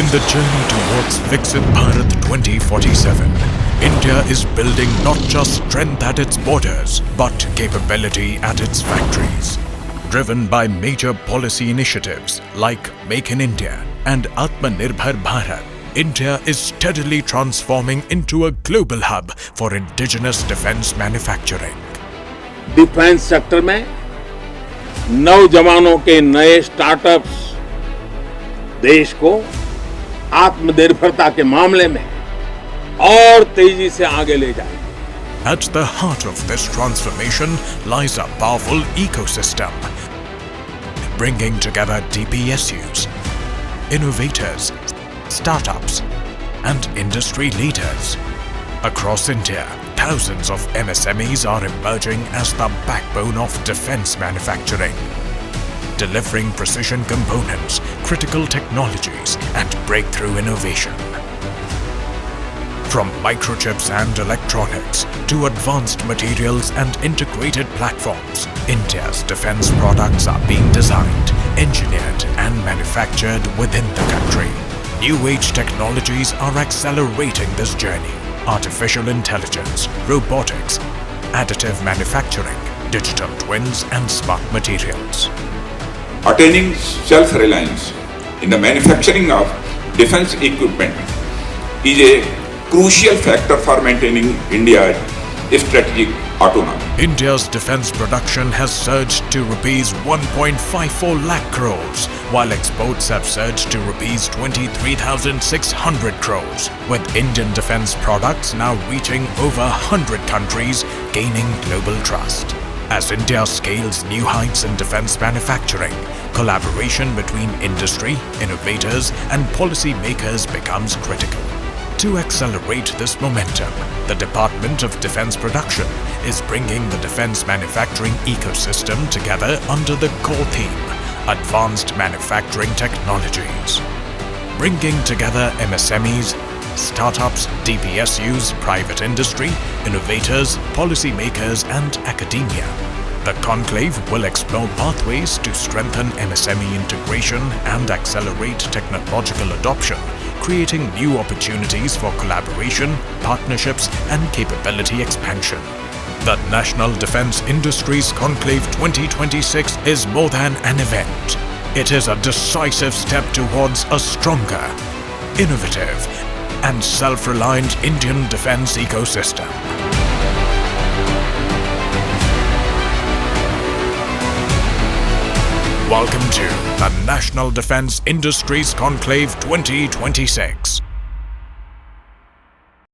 In the journey towards Viksit Bharat 2047, India is building not just strength at its borders, but capability at its factories. Driven by major policy initiatives like Make in India and Aatmanirbhar Bharat, India is steadily transforming into a global hub for indigenous defence manufacturing. Defence sector में नौजवानों के नए startups देश को आत्मनिर्भरता के मामले में और तेजी से आगे ले जाएंगे। At the heart of this transformation lies a powerful ecosystem, bringing together DPSUs, innovators, startups, and industry leaders. Across India, thousands of MSMEs are emerging as the backbone of defense manufacturing, delivering precision components, critical technologies, and breakthrough innovation. From microchips and electronics to advanced materials and integrated platforms, India's defense products are being designed, engineered, and manufactured within the country. New age technologies are accelerating this journey. Artificial intelligence, robotics, additive manufacturing, digital twins, and smart materials. Attaining self-reliance in the manufacturing of defense equipment is a crucial factor for maintaining India's strategic autonomy. India's defense production has surged to rupees 1.54 lakh crores, while exports have surged to rupees 23,600 crores, with Indian defense products now reaching over 100 countries, gaining global trust. As India scales new heights in defense manufacturing, collaboration between industry, innovators, and policymakers becomes critical. To accelerate this momentum, the Department of Defense Production is bringing the defense manufacturing ecosystem together under the core theme, Advanced Manufacturing Technologies. Bringing together MSMEs, startups, DPSUs, private industry, innovators, policymakers, and academia. The conclave will explore pathways to strengthen MSME integration and accelerate technological adoption, creating new opportunities for collaboration, partnerships, and capability expansion. The National Defence Industries Conclave 2026 is more than an event. It is a decisive step towards a stronger, innovative, and self-reliant Indian defence ecosystem. Welcome to the National Defence Industries Conclave 2026.